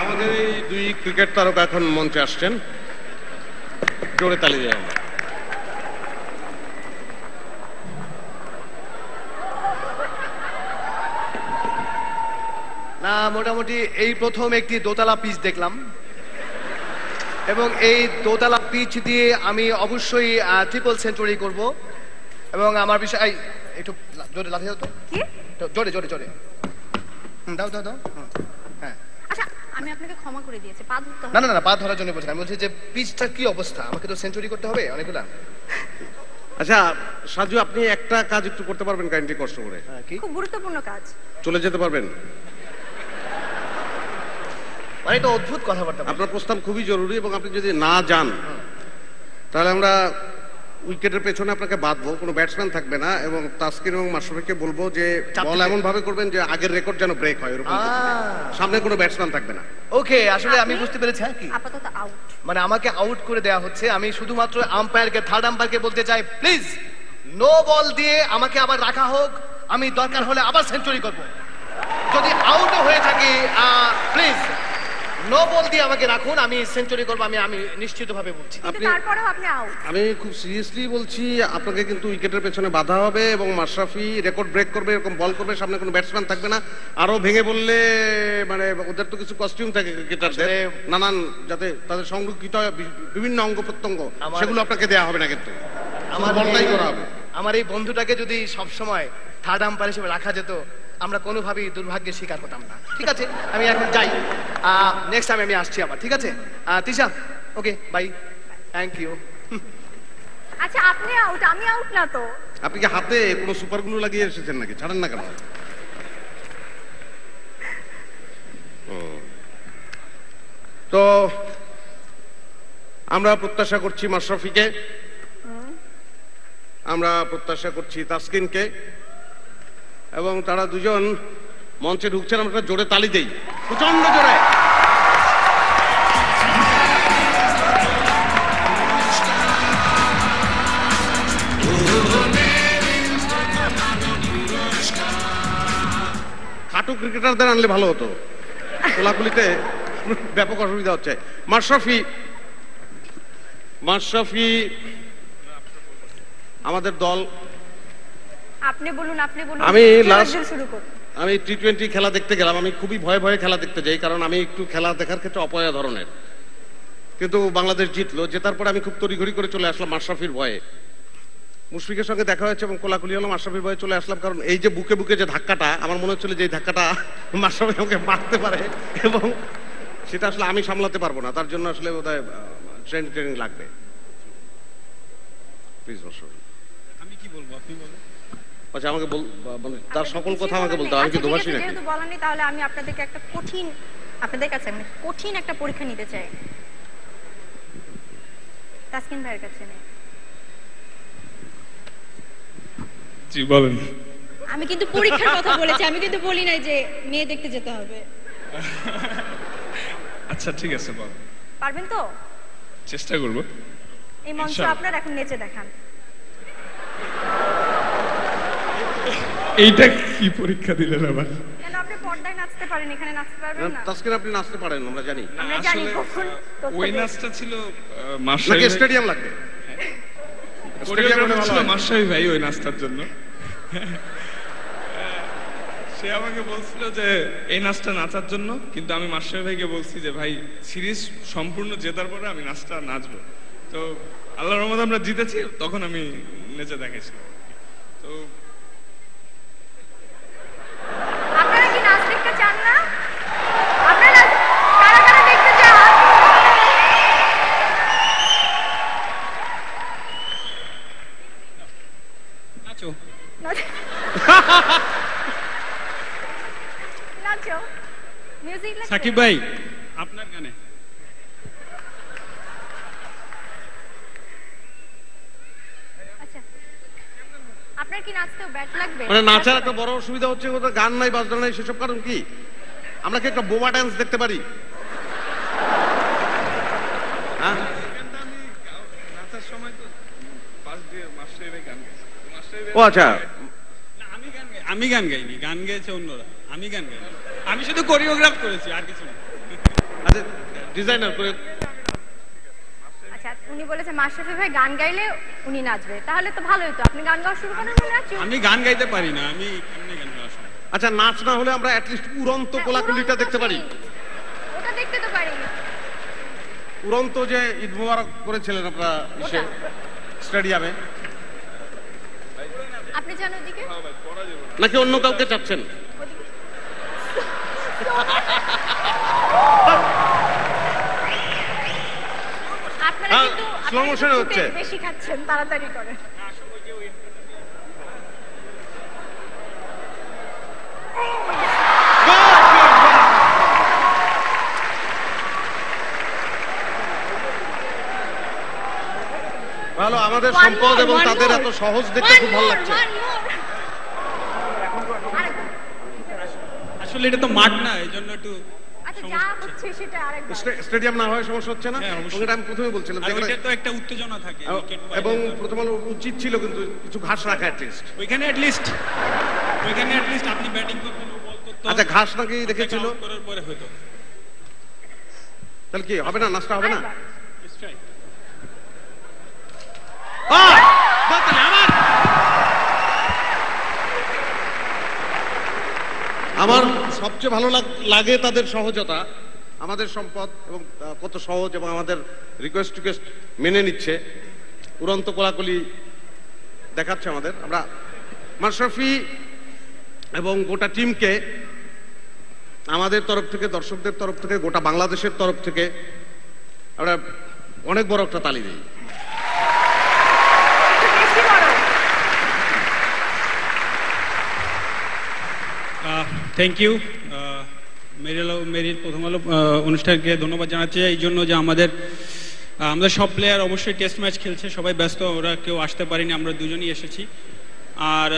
আমাদের এই দুই ক্রিকেট তারকা এখন মঞ্চে আসছেন, জোরে তালি দেয় আমরা। না, মোটামুটি এই প্রথম একটি দোতলা পিচ দেখলাম, এবং এই দোতলা পিচ দিয়ে আমি অবশ্যই ট্রিপল সেঞ্চুরি করব। এবং আমার বিষয় একটু জোরে লাথি দাও তো, জোরে জোরে জোরে দাও দাও দাও। হ্যাঁ, আচ্ছা আমি আপনাকে ক্ষমা করে দিয়েছি, পা ধরতে হবে না না না, পা ধরার জন্য বলছি, আমি বলছি যে পিচটা কি অবস্থা, আমাকে তো সেঞ্চুরি করতে হবে অনেকগুলা। আচ্ছা সাজু, আপনি একটা কাজ একটু করতে পারবেন কাইন্ডলি কষ্ট করে? কি? খুব গুরুত্বপূর্ণ কাজ। চলে যেতে পারবেন? মানে এটা অদ্ভুত কথাবার্তা। আপনার প্রস্তাব খুবই জরুরি, এবং আপনি যদি না যান তাহলে আমরা উইকেটের পেছনে আপনাকে বাঁধবো, কোনো ব্যাটসম্যান থাকবে না, এবং তাসকিন এবং মাশরাফিকে বলবো যে বল এমন ভাবে করবেন যে আগের রেকর্ড যেন ব্রেক হয়, এরকম সামনে কোনো ব্যাটসম্যান থাকবে না। ওকে, আসলে আমি বুঝতে পেরেছি। হ্যাঁ, কি আপাতত আউট, মানে আমাকে আউট করে দেওয়া হচ্ছে। আমি শুধুমাত্র আম্পায়ারকে, থার্ড আম্পায়ারকে বলতে চাই, প্লিজ নো বল দিয়ে আমাকে আবার রাখা হোক, আমি দরকার হলে আবার সেঞ্চুরি করব। যদি আউটও হয়ে থাকি প্লিজ নো বল দিয়ে আমাকে রাখুন, আমি সেঞ্চুরি করব, আমি নিশ্চিতভাবে বলছি। কিন্তু তারপরেও আপনি আউট। আমি খুব সিরিয়াসলি বলছি, আপনাকে কিন্তু উইকেটের পেছনে বাধা হবে, এবং মাশরাফি রেকর্ড ব্রেক করবে, এরকম বল করবে, সামনে কোনো ব্যাটসম্যান থাকবে না। আরো ভেঙে বললে মানে ওদের তো কিছু কস্টিউম থাকে ক্রিকেটারদের, নানান, যাতে তাদের সংরক্ষিত বিভিন্ন অঙ্গ প্রত্যঙ্গ, সেগুলো আপনাকে দেওয়া হবে না, কিন্তু আমার বলটাই করা হবে। আমার এই বন্ধুটাকে যদি সবসময় থার্ড আম্পায়ার হিসেবে রাখা যেত, আমরা কোনোভাবেই দুর্ভাগ্যের শিকার হতাম না। ঠিক আছে, আমি এখন যাই, নেক্সট টাইম আমি আসছি আবার। ঠিক আছে Tisha, okay bye, thank you. আচ্ছা আপনি আউট, আমি আউট না তো? আপনি কি হাতে কোনো সুপার গ্লু লাগিয়ে এসেছেন নাকি? ছাড়েন না কেন? তো আমরা প্রত্যাশা করছি মাশরাফিকে, আমরা প্রত্যাশা করছি তাসকিনকে, এবং তারা দুজন মঞ্চে ঢুকছেন, আমরা জোরে তালি দেই, প্রচন্ড জোরে। খাটো ক্রিকেটারদের আনলে ভালো হতো, কোলাকুলিতে ব্যাপক অসুবিধা হচ্ছে। মাশরাফি আমাদের দল। আপনি বলুন, আপনি বলুন। আমি টি-20 খেলা দেখতে গেলাম, আমি খুবই ভয়ে ভয়ে খেলা দেখতে যাই, কারণ আমি একটু খেলা দেখার ক্ষেত্রে অপয়া ধরনের। কিন্তু বাংলাদেশ জিতলো, জেতার পরে আমি খুব তড়িঘড়ি করে চলে আসলাম মাশরাফির ভয়ে। মুশফিকের সঙ্গে দেখা হয়েছে এবং কোলাকুলি হলাম, মাশরাফির ভয়ে চলে আসলাম, কারণ এই যে বুকে বুকে যে ধাক্কাটা, আমার মনে হচ্ছিল যে এই ধাক্কাটা মাশরাফি আমাকে মারতে পারে, এবং সেটা আসলে আমি সামলাতে পারবো না, তার জন্য আসলে বোধহয় ট্রেনিং লাগবে। প্লিজ মাশরাফি। আমি কি বলবো, আপনি বলেন। আচ্ছা আমাকে মানে তার সকল কথা আমাকে বলতে হবে, আমি কি দোভাষী নাকি? যেহেতু বলেননি, তাহলে আমি আপনাদেরকে একটা কঠিন, আপনাদের কাছে আমি কঠিন একটা পরীক্ষা নিতে চাই। তাসকিন ভাইয়ের কাছে নেই। জি বলেন। আমি কিন্তু পরীক্ষার কথা বলেছি, আমি কিন্তু বলি নাই যে মেয়ে দেখতে যেতে হবে। আচ্ছা ঠিক আছে, বল। পারবেন তো? চেষ্টা করব। এই মঞ্চ আপনার, এখন নেচে দেখান। এইটা কি পরীক্ষা দিলেন আবার? কেন আপনি পর্দায় নাচতে পারেন, এখানে নাচতে পারবেন না? তাসকিন আপনি নাচতে পারেন, আমরা জানি। আমরা জানি। কখন ওই নাচটা ছিল মাশরাফি, স্টেডিয়াম লাগবে, কোরিওগ্রাফার ছিল মাশরাফি ভাই ওই নাচটার জন্য। সে আমাকে বলছিল যে এই নাচটা নাচার জন্য, কিন্তু আমি মাশরাফি ভাইকে বলছি যে ভাই সিরিজ সম্পূর্ণ জেতার পরে আমি নাচটা নাচবো। তো আল্লাহর রহমতে আমরা জিতেছি, তখন আমি নেচে দেখাইছিলাম। তো আপনারা কি নাচ দেখতে চান না? আপনারা কারা কারা দেখতে চান? নাচো নাচো। মিউজিক লাগবে? সাকিব ভাই আপনার গানে। আচ্ছা, আপনার কি নাচতেও ব্যাট লাগবে? মানে নাচার একটা বড় অসুবিধা হচ্ছে, ওদের গান নাই, বাজনা নাই, সেসব কারণ কি? আমরা কি একটা বোবা ডান্স দেখতে পারি? নাচার সময় তো পাশ দিয়ে মাশরাফি ভাই গান ও আচ্ছা, না, আমি গান গাইনি, গান গেয়েছে অন্যরা, আমি গান গাইনি, আমি শুধু কোরিওগ্রাফ করেছি, আর কিছু না। আচ্ছা ডিজাইনার করে। আচ্ছা উনি বলেছে মাশরাফি ভাই গান গাইলে উনি নাচবে, তাহলে তো ভালোই তো, আপনি গান গাওয়া শুরু করেন, উনি নাচুন। আমি গান গাইতে পারি না, আমি এমনি গান গাওয়া শুনি। আচ্ছা নাচ না হলে আমরা অ্যাটলিস্ট উড়ন্ত হ্যাঁ, কোলাকুলিটা দেখতে পারি। ওটা দেখতে তো পারি। উড়ন্ত যে ঈদ মোবারক করেছিলেন আপনারা ইসে স্টেডিয়ামে, আপনি জানো ওদিকে নাকি অন্য কাউকে চাচ্ছেন? আপনারা হ্যাঁ, কিন্তু slow motion এ হচ্ছে। বেশি খাচ্ছেন, তাড়াতাড়ি করে। ভালো, আমাদের One সম্পদ more, এবং one তাদের more. এত সহজ দেখতে খুব ভালো লাগছে। আসলে এটা তো মাঠ না, এই জন্য একটু আচ্ছা যা হচ্ছে সেটা আরেকবার। স্টেডিয়াম না হয় সমস্যা হচ্ছে না? হ্যাঁ, অবশ্যই। ওটা আমি প্রথমে বলছিলাম আর যে ওইটার তো একটা উত্তেজনা থাকে, উইকেট পাইলে এবং তো- প্রথম আলো উচিত ছিল কিন্তু কিছু ঘাস রাখা অ্যাটলিস্ট। ওইখানে at least আপনি ব্যাটিং করতেন, ও বল করতো, আচ্ছা ঘাস নাকি দেখেছিল? out করার পরে হয়তো তাহলে কি হবে না, নাচটা হবে না? আরেকবার। strike। আমার সবচেয়ে ভালো লাগে তাদের সহজতা, আমাদের সম্পদ এবং কত সহজ, এবং আমাদের রিকোয়েস্ট টিকোয়েস্ট মেনে নিচ্ছে, উড়ন্ত কোলাকুলি দেখাচ্ছে আমাদের। আমরা মাশরাফি এবং গোটা টিমকে আমাদের তরফ থেকে, দর্শকদের তরফ থেকে, গোটা বাংলাদেশের তরফ থেকে আমরা অনেক বড় একটা তালি দিই। একটু বেশি বড়। থ্যাংক ইউ মেরির প্রথম আলো অনুষ্ঠানকে ধন্যবাদ জানাচ্ছি এই জন্য যে আমাদের সব প্লেয়ার অবশ্যই টেস্ট ম্যাচ খেলছে, সবাই ব্যস্ত, ওরা কেউ আসতে পারিনি, আমরা দুজনই এসেছি। আর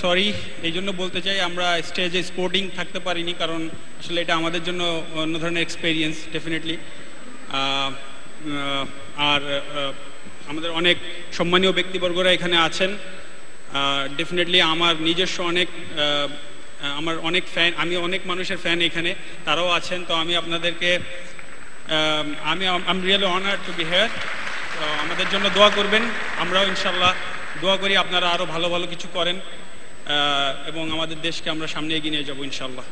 সরি এই জন্য বলতে চাই, আমরা স্টেজে স্পোর্টিং থাকতে পারিনি, কারণ আসলে এটা আমাদের জন্য অন্য ধরনের এক্সপেরিয়েন্স ডেফিনেটলি। আর আমাদের অনেক সম্মানীয় ব্যক্তিবর্গরা এখানে আছেন, ডেফিনেটলি আমার নিজস্ব আমার অনেক ফ্যান, আমি অনেক মানুষের ফ্যান এখানে, তারাও আছেন। তো আমি আপনাদেরকে I am really honoured two B here. আমাদের জন্য দোয়া করবেন, আমরাও ইনশাল্লাহ দোয়া করি আপনারা আরো ভালো ভালো কিছু করেন এবং আমাদের দেশকে আমরা সামনে এগিয়ে নিয়ে যাবো ইনশাল্লাহ।